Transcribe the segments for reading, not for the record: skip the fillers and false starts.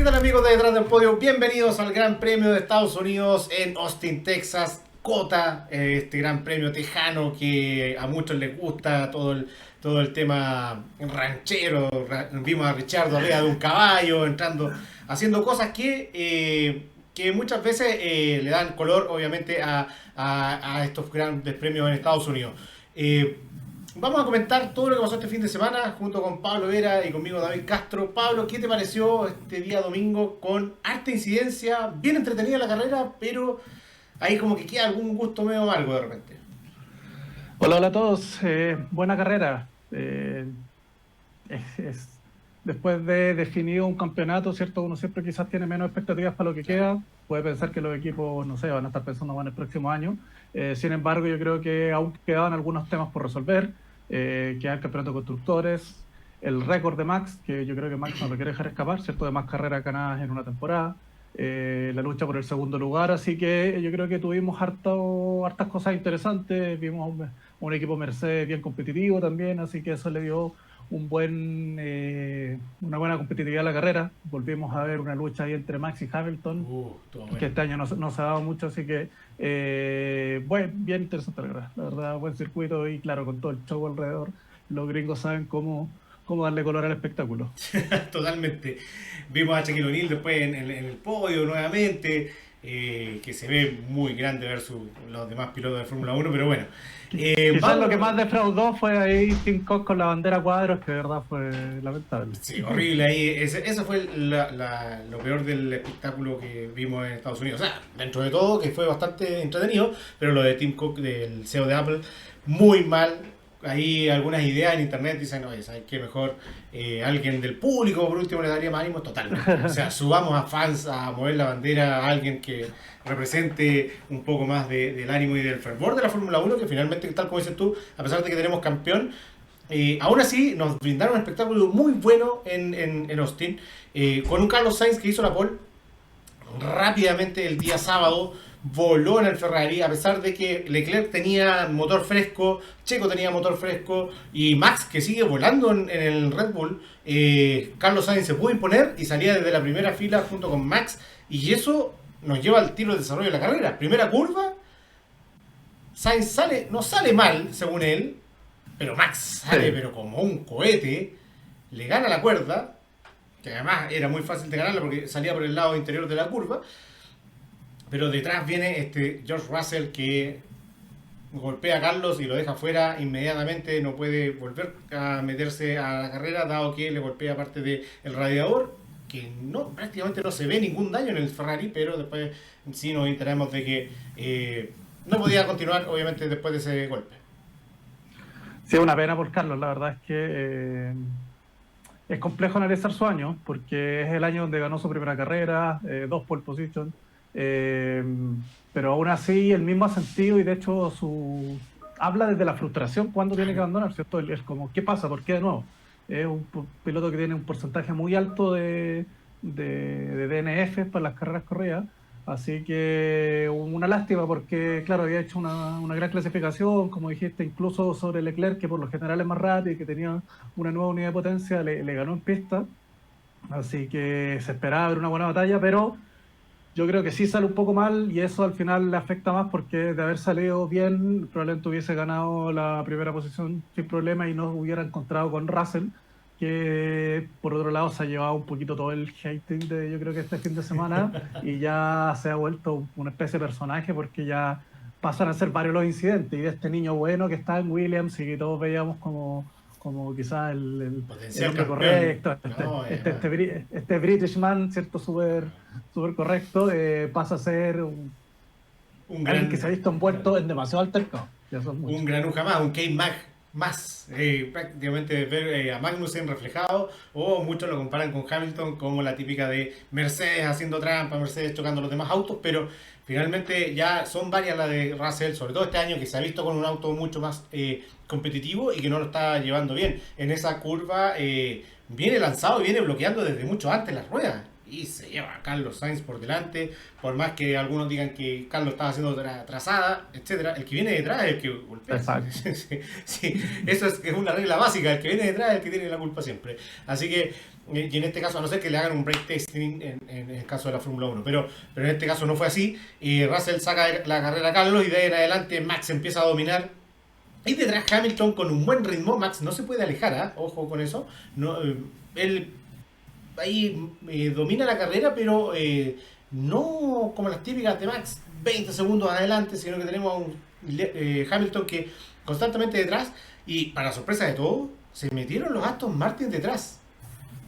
tal amigos de Detrás del Podio? Bienvenidos al Gran Premio de Estados Unidos en Austin, Texas, COTA, este Gran Premio tejano que a muchos les gusta, todo el tema ranchero. Vimos a Richardo arriba de un caballo, entrando, haciendo cosas que muchas veces le dan color obviamente a estos grandes premios en Estados Unidos. Eh, Vamos a comentar todo lo que pasó este fin de semana junto con Pablo Vera y conmigo David Castro. Pablo, ¿qué te pareció este día domingo con harta incidencia? Bien entretenida la carrera, pero ahí como que queda algún gusto medio amargo de repente. Hola, hola a todos. Buena carrera. Después de definido un campeonato, ¿cierto? Uno siempre quizás tiene menos expectativas para lo que queda. Puede pensar que los equipos, no sé, van a estar pensando más en el próximo año. Sin embargo, yo creo que aún quedaban algunos temas por resolver. Queda el campeonato de constructores, el récord de Max, que yo creo que Max no lo quiere dejar escapar, ¿cierto? De más carreras ganadas en una temporada. La lucha por el segundo lugar, así que yo creo que tuvimos hartas cosas interesantes. Vimos un equipo Mercedes bien competitivo también, así que eso le dio una buena competitividad a la carrera. Volvimos a ver una lucha ahí entre Max y Hamilton, Bueno. que este año no se ha dado mucho, así que bien interesante la verdad, buen circuito y claro, con todo el show alrededor, los gringos saben cómo darle color al espectáculo. Totalmente. Vimos a Shaquille O'Neal después en el podio nuevamente, que se ve muy grande versus los demás pilotos de Fórmula 1, pero bueno. Quizás lo que más defraudó fue ahí Tim Cook con la bandera a cuadros, que de verdad fue lamentable. Sí, horrible ahí. Eso fue lo peor del espectáculo que vimos en Estados Unidos. O sea, dentro de todo, que fue bastante entretenido, pero lo de Tim Cook, del CEO de Apple, muy mal. Hay algunas ideas en internet dicen, oye, ¿sabes qué? Mejor alguien del público, por último, le daría más ánimo totalmente. O sea, subamos a fans a mover la bandera a alguien que represente un poco más del ánimo y del fervor de la Fórmula 1, que finalmente, tal como dices tú, a pesar de que tenemos campeón, aún así nos brindaron un espectáculo muy bueno en Austin, con un Carlos Sainz que hizo la pole rápidamente el día sábado. Voló en el Ferrari, a pesar de que Leclerc tenía motor fresco, Checo tenía motor fresco y Max, que sigue volando en el Red Bull. Carlos Sainz se pudo imponer y salía desde la primera fila junto con Max, y eso nos lleva al tiro de desarrollo de la carrera. Primera curva, Sainz no sale mal según él, pero Max sale pero como un cohete, le gana la cuerda, que además era muy fácil de ganarla porque salía por el lado interior de la curva. Pero detrás viene George Russell, que golpea a Carlos y lo deja fuera inmediatamente. No puede volver a meterse a la carrera, dado que le golpea parte del radiador, que prácticamente no se ve ningún daño en el Ferrari, pero después sí nos enteramos de que no podía continuar, obviamente, después de ese golpe. Sí, una pena por Carlos, la verdad es que es complejo analizar su año, porque es el año donde ganó su primera carrera, 2 pole position. Pero aún así el mismo ha sentido, y de hecho habla desde la frustración cuando tiene que abandonar, ¿cierto? Es como, ¿qué pasa? ¿Por qué de nuevo? Es un piloto que tiene un porcentaje muy alto de DNF para las carreras corridas, así que una lástima porque, claro, había hecho una gran clasificación, como dijiste, incluso sobre Leclerc, que por lo general es más rápido y que tenía una nueva unidad de potencia, le ganó en pista, así que se esperaba ver una buena batalla, pero yo creo que sí sale un poco mal y eso al final le afecta más porque de haber salido bien probablemente hubiese ganado la primera posición sin problema y no hubiera encontrado con Russell, que por otro lado se ha llevado un poquito todo el hating yo creo que este fin de semana, y ya se ha vuelto una especie de personaje porque ya pasan a ser varios los incidentes, y de este niño bueno que está en Williams y que todos veíamos como quizás el hombre correcto, este Britishman, ¿cierto? Súper correcto, pasa a ser alguien que se ha visto envuelto en demasiado altercado. Un granuja más, un K-Mag más. Prácticamente ver a Magnussen reflejado, o muchos lo comparan con Hamilton como la típica de Mercedes haciendo trampa, Mercedes chocando los demás autos, pero finalmente ya son varias las de Russell, sobre todo este año, que se ha visto con un auto mucho más competitivo y que no lo está llevando bien. En esa curva viene lanzado y viene bloqueando desde mucho antes las ruedas. y se lleva a Carlos Sainz por delante, por más que algunos digan que Carlos estaba haciendo trazada, etcétera, el que viene detrás es el que golpea. Exacto. Sí, sí, eso es una regla básica, el que viene detrás es el que tiene la culpa siempre. Así que, y en este caso, a no ser que le hagan un break testing en el caso de la Fórmula 1, pero en este caso no fue así, y Russell saca la carrera a Carlos y de ahí en adelante Max empieza a dominar. Y detrás Hamilton con un buen ritmo, Max no se puede alejar, ¿eh? Ojo con eso, no, él ahí domina la carrera, pero no como las típicas de Max, 20 segundos adelante, sino que tenemos a un Hamilton que constantemente detrás, y para sorpresa de todos, se metieron los Aston Martin detrás.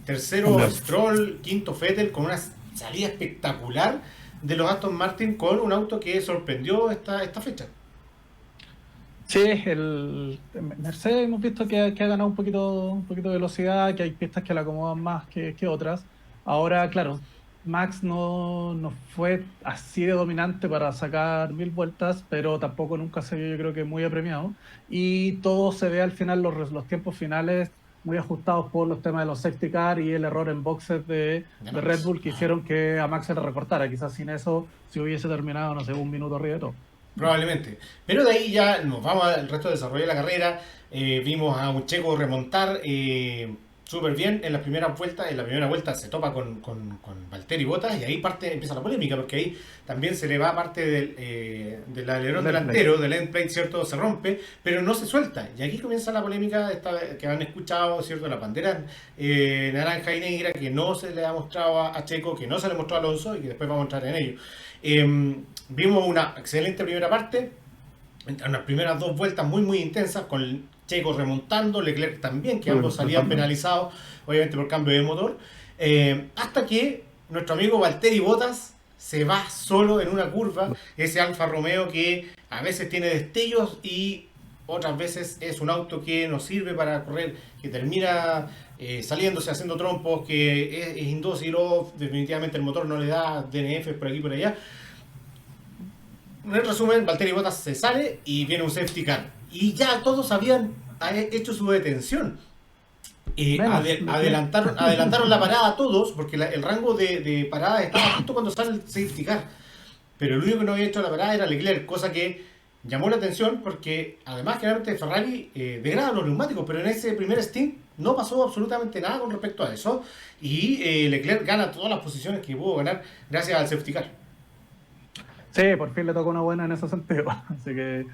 Tercero Stroll, quinto Vettel, con una salida espectacular de los Aston Martin con un auto que sorprendió esta fecha. Sí, el Mercedes hemos visto que ha ganado un poquito de velocidad, que hay pistas que la acomodan más que otras. Ahora, claro, Max no fue así de dominante para sacar 1000 vueltas, pero tampoco nunca se vio, yo creo que muy apremiado. Y todo se ve al final, los tiempos finales muy ajustados por los temas de los safety car y el error en boxes de Red Bull que hicieron que a Max se le recortara. Quizás sin eso, si hubiese terminado, no sé, un minuto arriba de todo. Probablemente. Pero de ahí ya nos vamos al resto de desarrollo de la carrera. Vimos a un Checo remontar súper bien en las primeras vueltas. En la primera vuelta se topa con Valtteri Bottas y ahí empieza la polémica, porque ahí también se le va parte del alerón delantero, del end plate, ¿cierto? Se rompe, pero no se suelta. Y aquí comienza la polémica que han escuchado, ¿cierto? La bandera naranja y negra que no se le ha mostrado a Checo, que no se le mostró a Alonso y que después vamos a entrar en ello. Vimos una excelente primera parte, unas primeras 2 vueltas muy intensas, con Checo remontando, Leclerc también, que ambos salían penalizados, obviamente por cambio de motor, hasta que nuestro amigo Valtteri Bottas se va solo en una curva, ese Alfa Romeo que a veces tiene destellos y otras veces es un auto que nos sirve para correr, que termina saliéndose, haciendo trompos, que es indócil, definitivamente el motor no le da DNF por aquí y por allá. En resumen, Valtteri Bottas se sale y viene un safety car. Y ya todos habían hecho su detención. Adelantaron la parada a todos, porque el rango de parada estaba justo cuando sale el safety car. Pero el único que no había hecho la parada era Leclerc, cosa que llamó la atención porque además claramente Ferrari degrada los neumáticos, pero en ese primer stint no pasó absolutamente nada con respecto a eso. Y Leclerc gana todas las posiciones que pudo ganar gracias al safety car. Sí, por fin le tocó una buena en ese sentido. Así que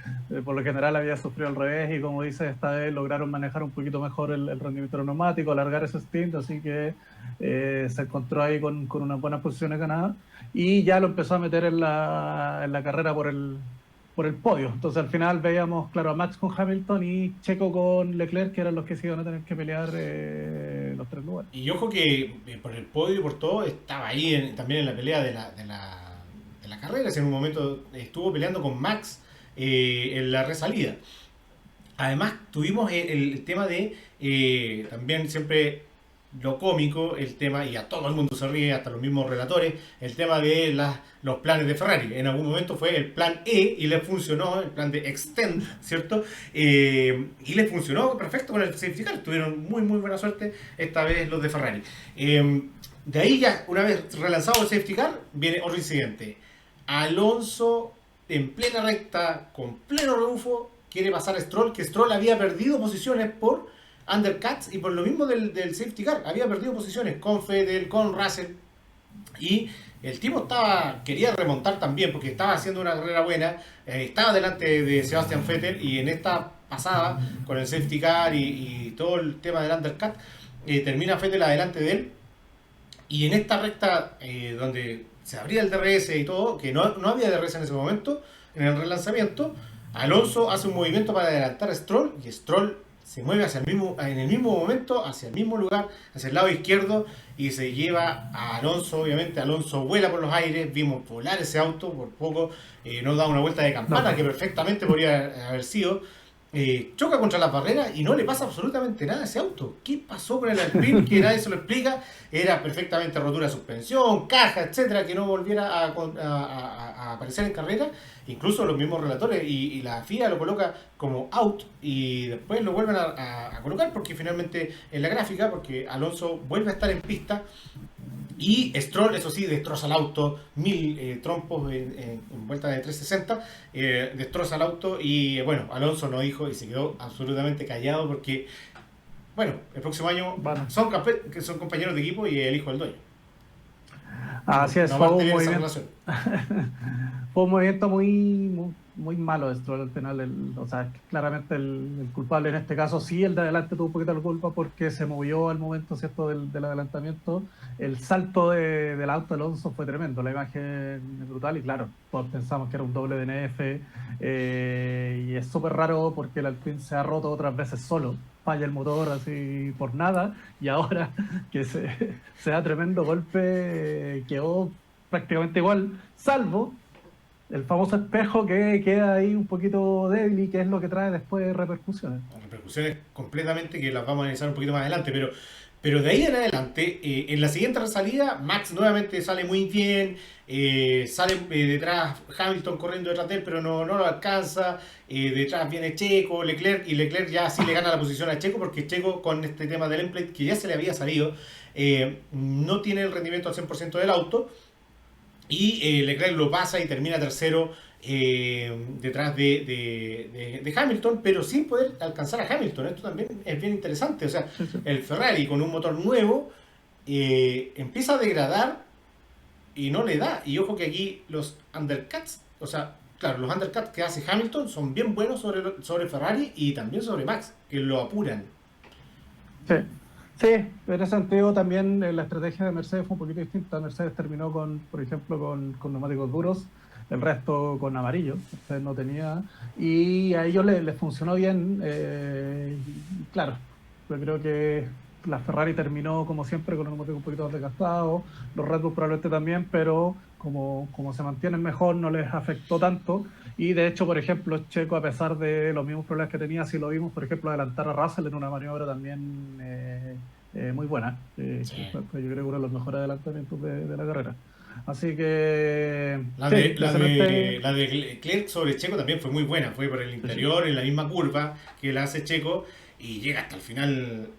por lo general había sufrido al revés y como dices, esta vez lograron manejar un poquito mejor el rendimiento del neumático, alargar ese stint, así que se encontró ahí con unas buenas posiciones ganadas y ya lo empezó a meter en la carrera por el podio. Entonces al final veíamos, claro, a Max con Hamilton y Checo con Leclerc, que eran los que se iban a tener que pelear los 3 lugares. Y ojo que por el podio y por todo estaba ahí también en la pelea de la carrera. En un momento estuvo peleando con Max en la resalida. Además tuvimos el tema de también siempre lo cómico, el tema, y a todo el mundo se ríe, hasta los mismos relatores, el tema de los planes de Ferrari. En algún momento fue el plan E y le funcionó, el plan de Extend, ¿cierto? Y le funcionó perfecto con el safety car. Tuvieron muy buena suerte esta vez los de Ferrari. De ahí ya, una vez relanzado el safety car, viene otro incidente. Alonso en plena recta, con pleno rebufo, quiere pasar a Stroll, que Stroll había perdido posiciones por undercuts y por lo mismo del safety car, había perdido posiciones con Vettel, con Russell, y el tipo quería remontar también porque estaba haciendo una carrera buena, estaba delante de Sebastian Vettel, y en esta pasada con el safety car y todo el tema del undercut, termina Vettel adelante de él, y en esta recta donde se abría el DRS y todo, que no había DRS en ese momento, en el relanzamiento, Alonso hace un movimiento para adelantar a Stroll, y Stroll se mueve en el mismo momento, hacia el mismo lugar, hacia el lado izquierdo, y se lleva a Alonso. Obviamente Alonso vuela por los aires, vimos volar ese auto, por poco nos da una vuelta de campana, que perfectamente podría haber sido. Choca contra las barreras y no le pasa absolutamente nada a ese auto. ¿Qué pasó con el Alpine? Que nadie se lo explica. Era perfectamente rotura de suspensión, caja, etcétera, que no volviera a aparecer en carrera. Incluso los mismos relatores y la FIA lo coloca como out y después lo vuelven a colocar, porque finalmente en la gráfica, porque Alonso vuelve a estar en pista Y Stroll, eso sí, destroza el auto, 1000 trompos en vuelta de 360, destroza el auto y bueno, Alonso no dijo y se quedó absolutamente callado porque, bueno, el próximo año Bueno, que son compañeros de equipo y el hijo del dueño. No, así es, no fue parte un bien esa movimiento. relación. Fue un movimiento muy malo esto al final. O sea, claramente el culpable en este caso sí, el de adelante tuvo un poquito la culpa porque se movió al momento, ¿cierto?, del adelantamiento. El salto del auto de Alonso fue tremendo, la imagen es brutal y claro, todos pensamos que era un doble DNF y es súper raro porque el Alpine se ha roto otras veces solo. Falla el motor así por nada y ahora que se da tremendo golpe, quedó prácticamente igual, salvo el famoso espejo que queda ahí un poquito débil y que es lo que trae después repercusiones. Repercusiones completamente que las vamos a analizar un poquito más adelante, pero de ahí en adelante, en la siguiente salida, Max nuevamente sale muy bien, sale detrás Hamilton corriendo detrás de él, pero no lo alcanza, detrás viene Checo, Leclerc, y Leclerc ya sí le gana la posición a Checo, porque Checo con este tema del emplate, que ya se le había salido, no tiene el rendimiento al 100% del auto, y Leclerc lo pasa y termina tercero detrás de Hamilton, pero sin poder alcanzar a Hamilton. Esto también es bien interesante. O sea, Sí, sí. el Ferrari con un motor nuevo empieza a degradar y no le da. Y ojo que aquí los undercuts, o sea, claro, los undercuts que hace Hamilton son bien buenos sobre Ferrari y también sobre Max, que lo apuran. Sí, sí, en ese sentido también la estrategia de Mercedes fue un poquito distinta. Mercedes terminó con, por ejemplo, con neumáticos duros, el resto con amarillo, Mercedes no tenía, y a ellos les funcionó bien. Claro, yo creo que la Ferrari terminó como siempre con los neumáticos un poquito más desgastados, los Red Bull probablemente también, pero como se mantienen mejor no les afectó tanto. Y de hecho, por ejemplo, Checo, a pesar de los mismos problemas que tenía, si lo vimos, por ejemplo, adelantar a Russell en una maniobra también muy buena, Sí. que fue, yo creo, uno de los mejores adelantamientos de la carrera. Así que, La sí, de, la, precisamente, de, la de Leclerc sobre Checo también fue muy buena, fue por el sí, sí, interior, en la misma curva que la hace Checo y llega hasta el final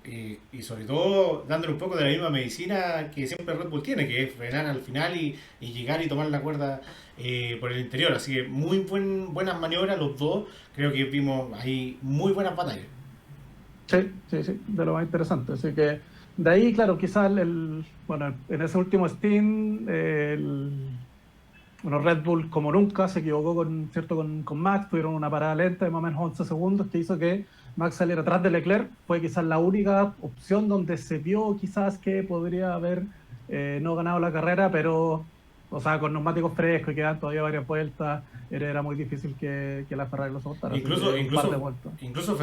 y sobre todo dándole un poco de la misma medicina que siempre Red Bull tiene, que es frenar al final y llegar y tomar la cuerda por el interior. Así que muy buenas maniobras los dos, creo que vimos ahí muy buenas batallas. sí, sí, de lo más interesante. Así que, de ahí, claro, quizás bueno, en ese último stint, bueno, Red Bull, como nunca, se equivocó ¿cierto? Con Max, tuvieron una parada lenta de más o menos 11 segundos que hizo que Max saliera atrás de Leclerc. Fue quizás la única opción donde se vio quizás que podría haber no ganado la carrera, pero, o sea, con neumáticos frescos y quedan todavía varias vueltas, era muy difícil que la Ferrari lo soportara. Así Incluso, que un par de incluso, vueltas. incluso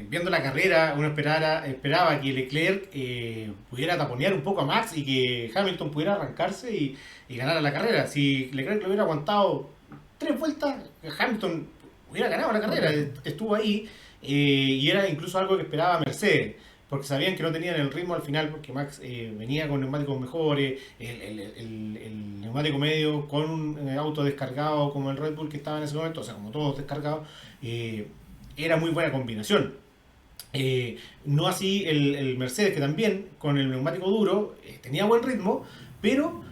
viendo la carrera, uno esperaba que Leclerc pudiera taponear un poco a Max y que Hamilton pudiera arrancarse y ganar la carrera. Si Leclerc lo hubiera aguantado 3 vueltas, Hamilton hubiera ganado la carrera. Correcto. Estuvo ahí y era incluso algo que esperaba Mercedes. Porque sabían que no tenían el ritmo al final, porque Max venía con neumáticos mejores, el neumático medio con un auto descargado como el Red Bull que estaba en ese momento, o sea, como todos descargados, eh, era muy buena combinación. No así el Mercedes, que también con el neumático duro tenía buen ritmo, pero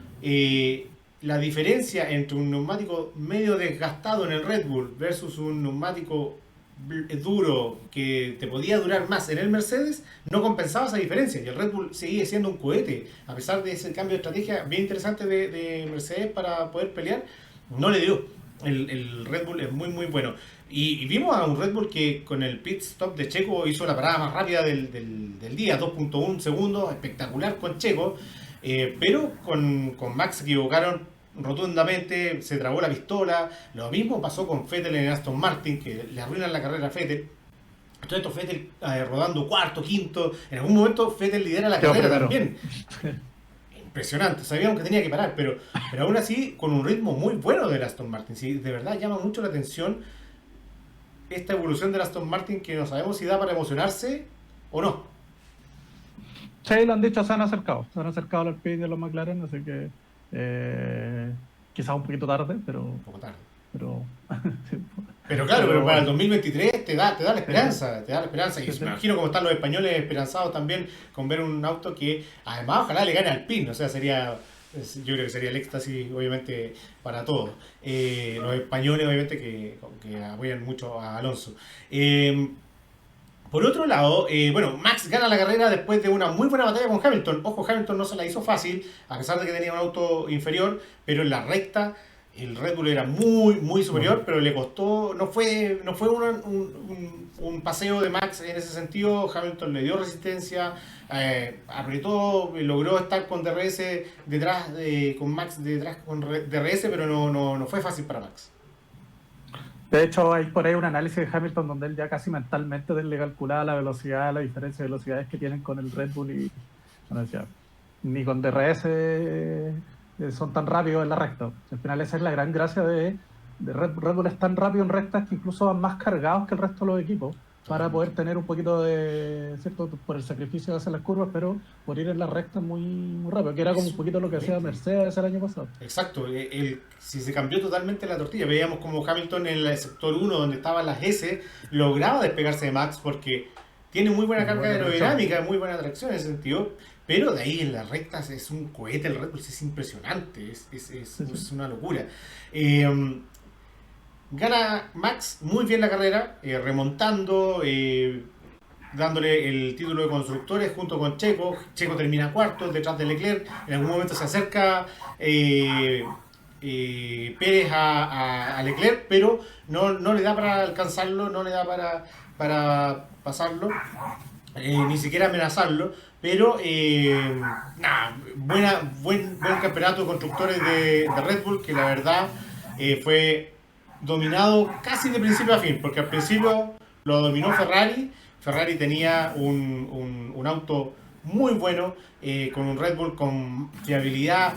la diferencia entre un neumático medio desgastado en el Red Bull versus un neumático duro que te podía durar más en el Mercedes no compensaba esa diferencia y el Red Bull sigue siendo un cohete a pesar de ese cambio de estrategia bien interesante de Mercedes para poder pelear, no le dio. El Red Bull es muy bueno y vimos a un Red Bull que con el pit stop de Checo hizo la parada más rápida del día, 2.1 segundos, espectacular con Checo, pero con Max se equivocaron rotundamente, se trabó la pistola. Lo mismo pasó con Vettel en Aston Martin, que le arruinan la carrera a Vettel. Todo esto Vettel rodando cuarto, quinto. En algún momento Vettel lidera la Quedó carrera primero. también. Impresionante, sabíamos que tenía que parar, pero aún así con un ritmo muy bueno del Aston Martin. Sí, de verdad llama mucho la atención esta evolución del Aston Martin que no sabemos si da para emocionarse o no. Sí, lo han dicho, se han acercado al Alpine y a los McLaren, así que quizás un poquito tarde, Un poco tarde. pero sí, Pero claro, pero Pero para el bueno, 2023 te da la sí, esperanza, te da la esperanza. Y sí, me sí. imagino cómo están los españoles esperanzados también con ver un auto que además ojalá le gane al PIN, o sea, sería, yo creo que sería el éxtasis obviamente para todos. Los españoles obviamente que apoyan mucho a Alonso. Eh, por otro lado, bueno, Max gana la carrera después de una muy buena batalla con Hamilton. Ojo, Hamilton no se la hizo fácil, a pesar de que tenía un auto inferior, pero en la recta el Red Bull era muy Bueno, superior, pero le costó, no fue un paseo de Max en ese sentido. Hamilton le dio resistencia, apretó, logró estar con DRS detrás, con Max detrás con DRS, pero no fue fácil para Max. de hecho, hay por ahí un análisis de Hamilton donde él ya casi mentalmente le calculaba la velocidad, la diferencia de velocidades que tienen con el Red Bull y bueno, decía, ni con DRS son tan rápidos en la recta. Al final esa es la gran gracia de Red Bull es tan rápido en rectas que incluso van más cargados que el resto de los equipos para poder Totalmente. tener un poquito de, ¿cierto? Por el sacrificio de hacer las curvas, pero por ir en las rectas muy rápido, que era como un Eso, poquito lo que hacía totalmente. Mercedes el año pasado. Exacto, si se cambió totalmente la tortilla, veíamos como Hamilton en el sector uno donde estaban las S, lograba despegarse de Max porque tiene muy buena Tiene carga buena tracción. aerodinámica, muy buena tracción en ese sentido, pero de ahí en las rectas es un cohete el Red Bull, es impresionante, Sí, sí. es una locura. Eh, Gana Max muy bien la carrera, remontando, dándole el título de constructores junto con Checo. Checo termina cuarto detrás de Leclerc. En algún momento se acerca Pérez a Leclerc, pero no le da para alcanzarlo, no le da para pasarlo, ni siquiera amenazarlo. Pero nada, buen campeonato de constructores de Red Bull que la verdad fue dominado casi de principio a fin, porque al principio lo dominó Ferrari. Ferrari tenía un auto muy bueno, con un Red Bull con fiabilidad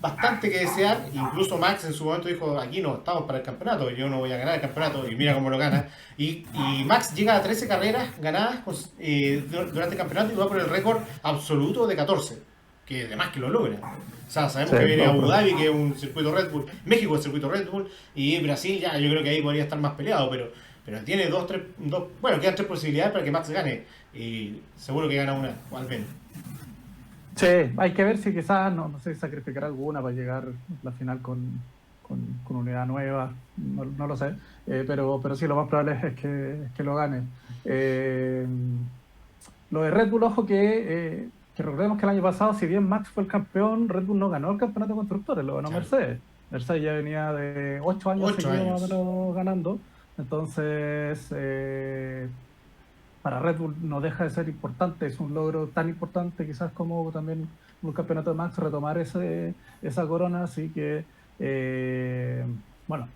bastante que desear. Incluso Max en su momento dijo, aquí no estamos para el campeonato, yo no voy a ganar el campeonato, y mira cómo lo gana. Y Max llega a 13 carreras ganadas durante el campeonato y va por el récord absoluto de 14, que además que lo logra. O sea, sabemos Sí, que viene vamos Abu pronto. Dhabi, que es un circuito Red Bull, México es un circuito Red Bull, y Brasil ya, yo creo que ahí podría estar más peleado, pero tiene bueno, quedan tres posibilidades para que Max gane, y seguro que gana una, o al menos. Sí, hay que ver si quizás, no sé, sacrificar alguna para llegar a la final con unidad nueva, no lo sé, pero sí, lo más probable es que lo gane. Eh, lo de Red Bull, ojo que recordemos que el año pasado, si bien Max fue el campeón, Red Bull no ganó el campeonato de constructores, lo ganó Claro, Mercedes. Mercedes ya venía de 8 años 8 seguidos más o años. menos ganando, entonces para Red Bull no deja de ser importante, es un logro tan importante quizás como también un campeonato de Max retomar esa corona, así que bueno,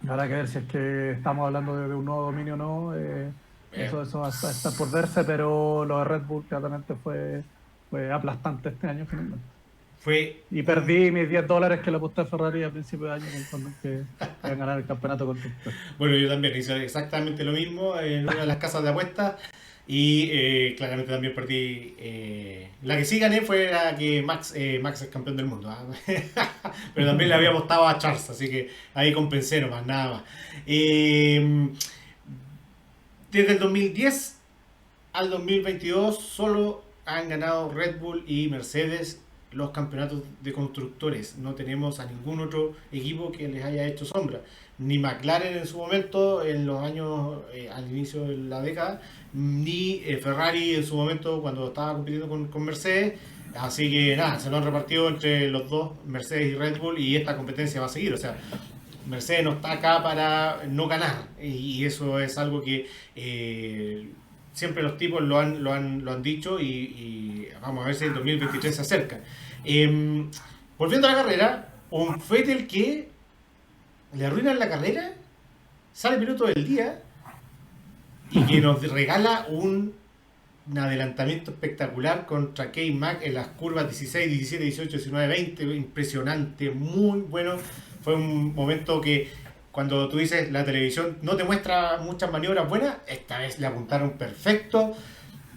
habrá que ver si es que estamos hablando de un nuevo dominio o no, Eh, eso está por verse, pero lo de Red Bull claramente fue aplastante este año finalmente. fue Y un perdí mis $10 que le aposté a Ferrari a principio de año pensando en que iban a ganar el campeonato constructor. Bueno, yo también hice exactamente lo mismo en una de las casas de apuestas y claramente también perdí. La que sí gané fue la que Max es campeón del mundo, ¿ah? Pero también le había apostado a Charles, así que ahí compensé nomás, nada más. Eh, Desde el 2010 al 2022 solo han ganado Red Bull y Mercedes los campeonatos de constructores. No tenemos a ningún otro equipo que les haya hecho sombra. Ni McLaren en su momento, en los años al inicio de la década, ni Ferrari en su momento cuando estaba compitiendo con Mercedes. Así que nada, se lo han repartido entre los dos, Mercedes y Red Bull, y esta competencia va a seguir. O sea, Mercedes no está acá para no ganar, y eso es algo que siempre los tipos lo han dicho, y vamos a ver si el 2023 se acerca. Eh, Volviendo a la carrera, un Vettel que le arruinan la carrera, sale piloto del día y que nos regala un adelantamiento espectacular contra K-Mac en las curvas 16, 17, 18, 19, 20. Impresionante, muy bueno. Fue un momento que cuando tú dices la televisión no te muestra muchas maniobras buenas, esta vez le apuntaron perfecto.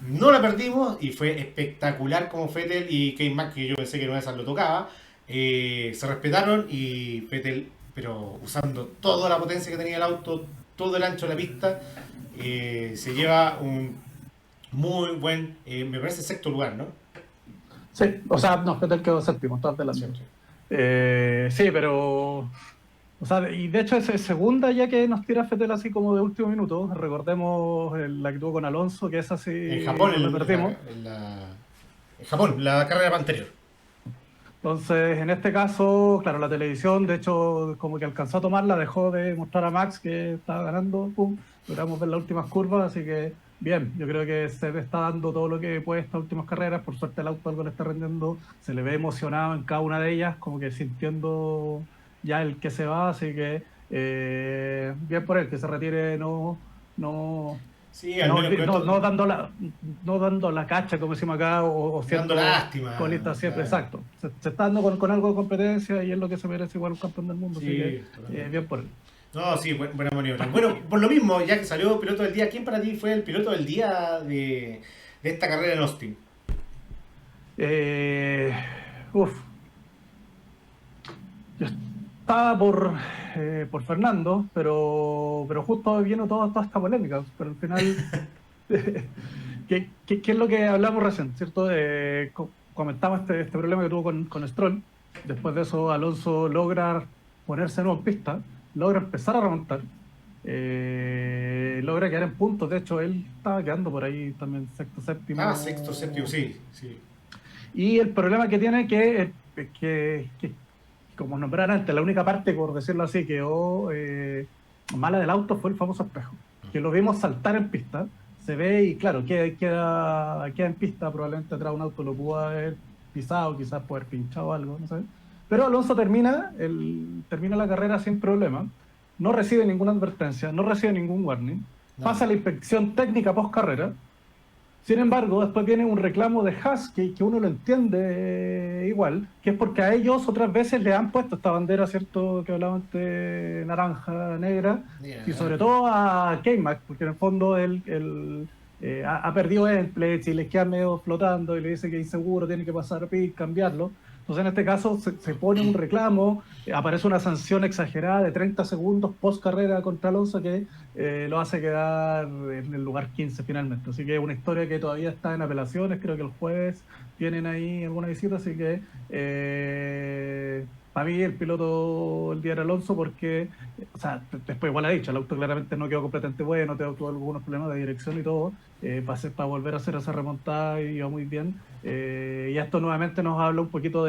No la perdimos y fue espectacular como Vettel y K-Mac, que yo pensé que no esa lo tocaba, se respetaron y Vettel pero usando toda la potencia que tenía el auto, todo el ancho de la pista, se lleva un muy buen, me parece, sexto lugar, ¿no? Sí, o sea, no, Vettel quedó séptimo, está Sí, delante. sí. Sí, pero. O sea, y de hecho es segunda ya que nos tira Vettel así como de último minuto. Recordemos la que tuvo con Alonso, que es En así Japón, donde perdimos. en Japón, la carrera anterior. Entonces, en este caso, claro, la televisión, de hecho, como que alcanzó a tomarla, dejó de mostrar a Max que estaba ganando, pum, logramos ver las últimas curvas, así que bien, yo creo que se le está dando todo lo que puede estas últimas carreras, por suerte el auto algo le está rendiendo, se le ve emocionado en cada una de ellas, como que sintiendo ya el que se va, así que bien por él, que se retire, no, Sí, al menos con no, esto, no dando la cacha, como decimos acá, o dando siendo lástima, colista siempre, claro. exacto. Se está dando con algo de competencia y es lo que se merece igual un campeón del mundo, así que Sí, totalmente. bien por él. No, sí, buena maniobra. Bueno, por lo mismo, ya que salió piloto del día, ¿quién para ti fue el piloto del día de esta carrera en Austin? Eh, uf, yo estaba por Fernando, pero justo vino toda esta polémica, pero al final qué es lo que hablamos recién, ¿cierto? Comentamos este problema que tuvo con Stroll. Después de eso, Alonso logra ponerse de nuevo en pista, logra empezar a remontar, logra quedar en puntos. De hecho, él estaba quedando por ahí también sexto, Ah, sexto, séptimo, séptimo. sí, sí. Y el problema que tiene que como nombrar antes, la única parte, por decirlo así, que quedó mala del auto fue el famoso espejo, que lo vimos saltar en pista, se ve y claro, queda en pista, probablemente atrás un auto lo pudo haber pisado, quizás puede haber pinchado algo, no sé. Pero Alonso termina la carrera sin problema, no recibe ninguna advertencia, no recibe ningún warning, pasa Nada. la inspección técnica post carrera. Sin embargo, después viene un reclamo de Haas que uno lo entiende igual, que es porque a ellos otras veces le han puesto esta bandera, ¿cierto? Que hablaba antes, naranja, negra, y Mira, sobre todo a K-Mac, porque en el fondo él ha perdido templates y les queda medio flotando y le dice que es inseguro, tiene que pasar a pit, cambiarlo. Entonces, en este caso, se pone un reclamo, aparece una sanción exagerada de 30 segundos post carrera contra Alonso que lo hace quedar en el lugar 15 finalmente. Así que es una historia que todavía está en apelaciones, creo que el jueves tienen ahí alguna visita, así que para mí el piloto el día era Alonso porque, o sea, después igual ha dicho, el auto claramente no quedó completamente bueno, tuvo algunos problemas de dirección y todo, para volver a hacer esa remontada y iba muy bien. Y esto nuevamente nos habla un poquito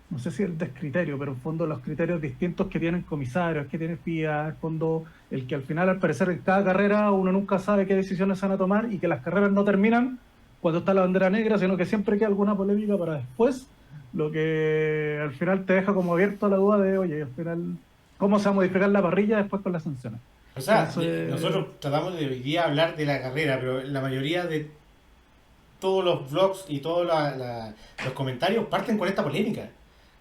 no sé si el descriterio, pero en fondo los criterios distintos que tienen comisarios, que tiene FIA, en fondo el que al final al parecer en cada carrera uno nunca sabe qué decisiones se van a tomar y que las carreras no terminan cuando está la bandera negra, sino que siempre queda alguna polémica para después, lo que al final te deja como abierto a la duda de, oye, al final, ¿cómo se va a modificar la parrilla después con las sanciones? o sea, Entonces, nosotros tratamos de hoy día hablar de la carrera, pero la mayoría de todos los vlogs y todos los comentarios parten con esta polémica.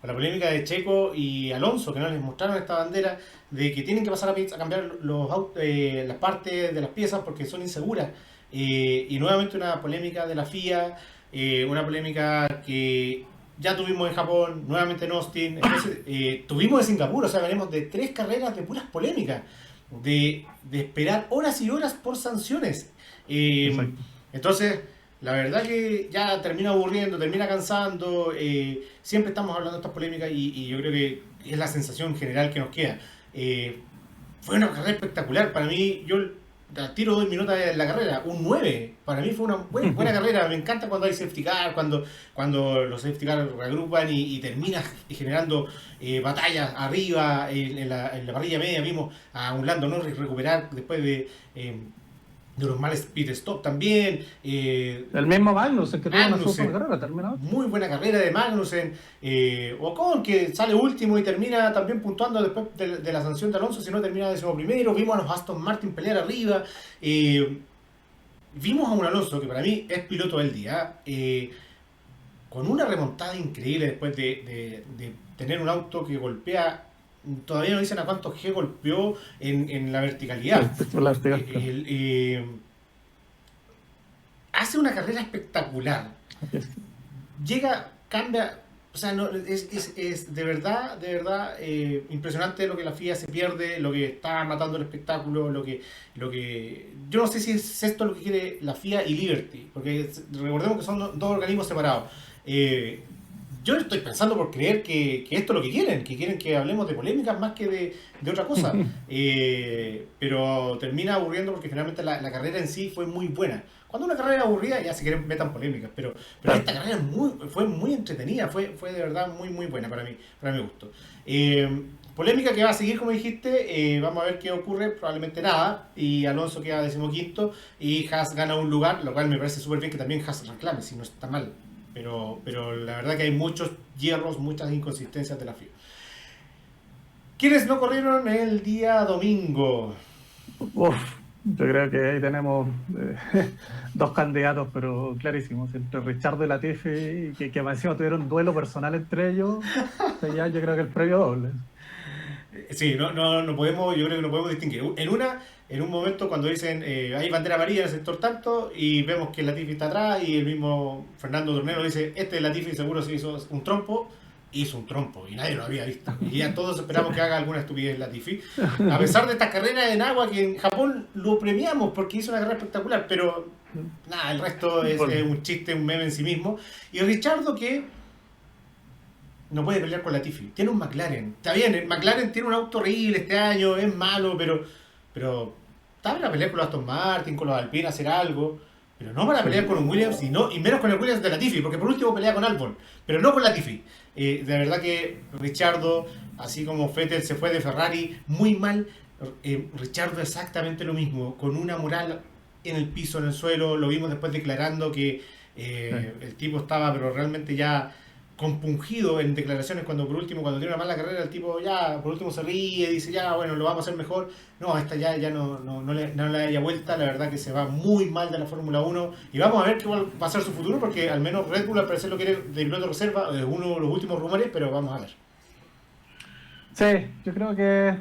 Con la polémica de Checo y Alonso, que no les mostraron esta bandera de que tienen que pasar a cambiar las partes de las piezas porque son inseguras. Y nuevamente una polémica de la FIA, una polémica que ya tuvimos en Japón, nuevamente en Austin, entonces, tuvimos en Singapur, o sea, venimos de 3 carreras de puras polémicas, de esperar horas y horas por sanciones. Eh, exacto. entonces, la verdad que ya termina aburriendo, termina cansando, siempre estamos hablando de estas polémicas y yo creo que es la sensación general que nos queda. Eh, Fue una carrera espectacular, para mí, yo tiro 2 minutos en la carrera, un 9 para mí fue una buena carrera, me encanta cuando hay safety car, cuando los safety car reagrupan y termina generando batallas arriba, en la parrilla media vimos a un Lando Norris recuperar después de los males pit stop también. El mismo Magnussen que tuvo una super Magnussen, carrera, terminó. muy buena carrera de Magnussen. Ocon, que sale último y termina también puntuando después de la sanción de Alonso, si no termina 11º. Vimos a los Aston Martin pelear arriba. Vimos a un Alonso que para mí es piloto del día. Con una remontada increíble después de tener un auto que golpea. Todavía no dicen a cuántos G golpeó en la verticalidad. Hace una carrera espectacular. Llega, cambia O sea, no, es de verdad impresionante lo que la FIA se pierde, lo que está matando el espectáculo, yo no sé si es esto lo que quiere la FIA y Liberty, porque recordemos que son dos organismos separados. Eh, yo estoy pensando por creer que esto es lo que quieren que hablemos de polémicas más que de otra cosa. Pero termina aburriendo porque finalmente la carrera en sí fue muy buena. Cuando una carrera es aburrida ya se quieren metan polémicas, pero esta carrera fue muy entretenida, fue de verdad muy buena para mi gusto. Polémica que va a seguir, como dijiste, vamos a ver qué ocurre, probablemente nada, y Alonso queda 15º y Haas gana un lugar, lo cual me parece súper bien que también Haas reclame, si no está mal. Pero la verdad que hay muchos hierros, muchas inconsistencias de la FIA. ¿Quiénes no corrieron el día domingo? Uf, yo creo que ahí tenemos dos candidatos, pero clarísimos, entre Richardo y Latifi, que más encima tuvieron un duelo personal entre ellos. O sea, ya yo creo que el premio doble. Sí, no podemos, yo creo que no podemos distinguir. En un momento cuando dicen hay bandera amarilla en el sector tanto y vemos que Latifi está atrás y el mismo Fernando Tornero dice, Latifi seguro se hizo un trompo y nadie lo había visto. Y ya todos esperamos que haga alguna estupidez Latifi. A pesar de esta carrera en agua que en Japón lo premiamos porque hizo una carrera espectacular, pero nada, el resto es un chiste, un meme en sí mismo. Y Richardo que no puede pelear con Latifi. Tiene un McLaren. Está bien, el McLaren tiene un auto horrible este año, es malo, pero está para pelear con los Aston Martin, con los Alpine, hacer algo. Pero no para pelear con un Williams y menos con el Williams de Latifi, porque por último pelea con Albon, pero no con Latifi. De verdad que Richardo, así como Vettel se fue de Ferrari, muy mal. Richardo exactamente lo mismo, con una moral en el piso, en el suelo. Lo vimos después declarando que el tipo estaba pero realmente ya compungido en declaraciones cuando tiene una mala carrera el tipo ya por último se ríe, dice ya bueno lo vamos a hacer mejor. No, esta ya no le haya vuelta, la verdad que se va muy mal de la Fórmula 1 y vamos a ver qué va a ser su futuro porque al menos Red Bull al parecer lo quiere de piloto reserva, es uno de los últimos rumores, pero vamos a ver. Sí, yo creo que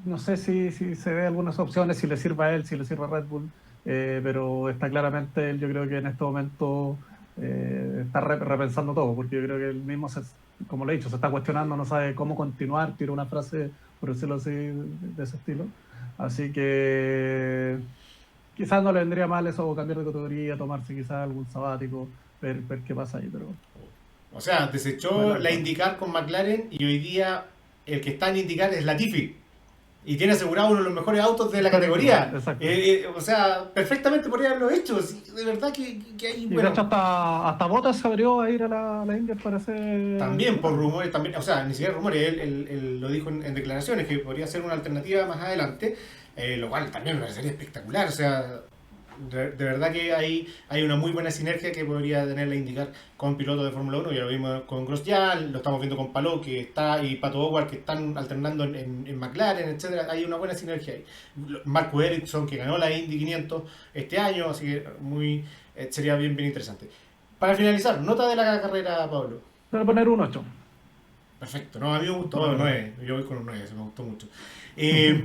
no sé si se ve algunas opciones, si le sirve a él, si le sirve a Red Bull, pero está claramente él, yo creo que en este momento está repensando todo, porque yo creo que él mismo, como le he dicho, se está cuestionando, no sabe cómo continuar, tira una frase, por decirlo así, de ese estilo. Así que quizás no le vendría mal eso, o cambiar de categoría, tomarse quizás algún sabático, ver qué pasa ahí, pero... O sea, desechó bueno, la IndyCar con McLaren y hoy día el que está en IndyCar es Latifi. Y tiene asegurado uno de los mejores autos de la categoría. O sea, perfectamente podría haberlo hecho. Sí, de verdad que hay... Y bueno, de hecho hasta Bottas se abrió a ir a la India para hacer... También por rumores, también, o sea, ni siquiera rumores, él lo dijo en declaraciones, que podría ser una alternativa más adelante, lo cual también me parecería espectacular. O sea, de verdad que hay una muy buena sinergia que podría tener la IndyCar con pilotos de Fórmula 1. Ya lo vimos con Grosjean, lo estamos viendo con Palou que está, y Pato O'Ward que están alternando en McLaren, etcétera. Hay una buena sinergia ahí. Marco Ericsson que ganó la Indy 500 este año, así que sería bien interesante. Para finalizar, nota de la carrera, Pablo. Voy a poner un 8. Perfecto, no, a mí me gustó un 9, yo voy con un 9, se me gustó mucho.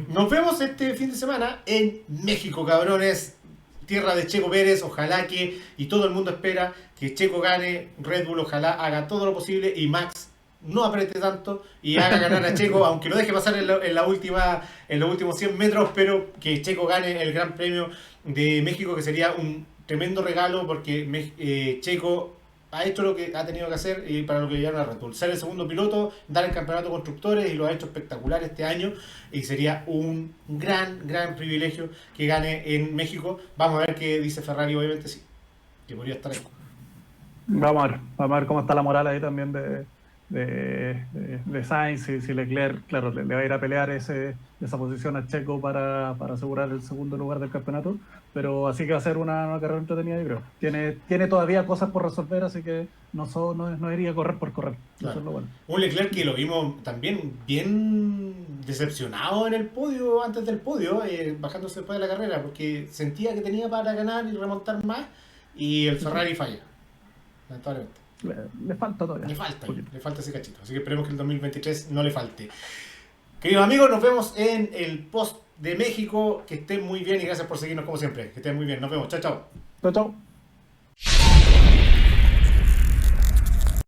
Nos vemos este fin de semana en México, cabrones. Tierra de Checo Pérez, ojalá y todo el mundo espera que Checo gane, Red Bull ojalá haga todo lo posible y Max no apriete tanto y haga ganar a Checo, aunque lo deje pasar en los últimos 100 metros, pero que Checo gane el Gran Premio de México, que sería un tremendo regalo porque Checo ha hecho lo que ha tenido que hacer y para lo que llegaron a Red Bull. Ser el segundo piloto, dar el campeonato de constructores y lo ha hecho espectacular este año y sería un gran privilegio que gane en México. Vamos a ver qué dice Ferrari, obviamente sí, que podría estar ahí. Vamos a ver cómo está la moral ahí también de Sainz, si Leclerc, claro, le va a ir a pelear esa posición a Checo para asegurar el segundo lugar del campeonato, pero así que va a ser una carrera entretenida, yo creo. Tiene todavía cosas por resolver, así que no iría a correr por correr. Claro. Eso es lo bueno. Un Leclerc que lo vimos también bien decepcionado en el podio, antes del podio, bajándose después de la carrera, porque sentía que tenía para ganar y remontar más, y el Ferrari falla, lamentablemente. Le falta todavía. Le falta ese cachito. Así que esperemos que el 2023 no le falte. Queridos amigos, nos vemos en el post de México. Que estén muy bien y gracias por seguirnos como siempre. Que estén muy bien. Nos vemos. Chao, chao. Chao, chao.